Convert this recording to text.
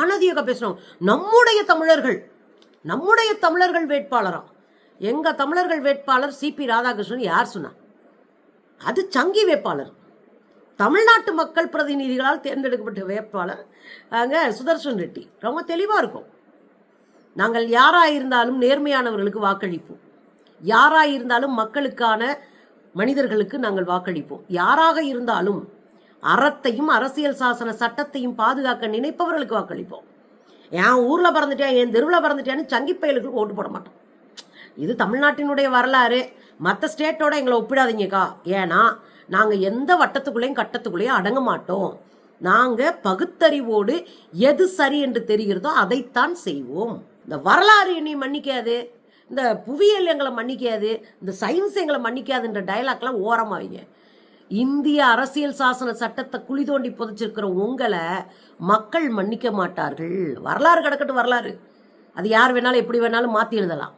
ஆனதியாக பேசுறோம். நம்முடைய தமிழர்கள் வேட்பாளரா? எங்க தமிழர்கள் வேட்பாளர் சிபி ராதாகிருஷ்ணன் யார் சொன்னா? அது சங்கி வேட்பாளர். தமிழ்நாட்டு மக்கள் பிரதிநிதிகளால் தேர்ந்தெடுக்கப்பட்ட வேட்பாளர் அங்க சுதர்ஷன் ரெட்டி. ரொம்ப தெளிவா இருக்கும். நாங்கள் யாராயிருந்தாலும் நேர்மையானவர்களுக்கு வாக்களிப்போம். யாராயிருந்தாலும் மக்களுக்கான மனிதர்களுக்கு நாங்கள் வாக்களிப்போம். யாராக இருந்தாலும் அறத்தையும் அரசியல் சாசன சட்டத்தையும் பாதுகாக்க நினைப்பவர்களுக்கு வாக்களிப்போம். என் ஊர்ல பிறந்துட்டேன், என் தெருவில் பிறந்துட்டேன்னு சங்கிப்பயலுக்கு ஓட்டு போட மாட்டோம். இது தமிழ்நாட்டினுடைய வரலாறு. மற்ற ஸ்டேட்டோட எங்களை ஒப்பிடாதீங்கக்கா. ஏன்னா நாங்கள் எந்த வட்டத்துக்குள்ளேயும் கட்டத்துக்குள்ளேயும் அடங்க மாட்டோம். நாங்கள் பகுத்தறிவோடு எது சரி என்று தெரிகிறதோ அதைத்தான் செய்வோம். இந்த வரலாறு என்னை மன்னிக்காது, இந்த புவியியல் எங்களை மன்னிக்காது, இந்த சயின்ஸ் எங்களை மன்னிக்காதுன்ற டயலாக்லாம் ஓரமாவீங்க. இந்திய அரசியல் சாசன சட்டத்தை குழி தோண்டி புதைச்சிருக்கிற உங்களை மக்கள் மன்னிக்க மாட்டார்கள். வரலாறு கிடக்கட்டும், வரலாறு அது யார் வேணாலும் எப்படி வேணாலும் மாற்றி எழுதலாம்.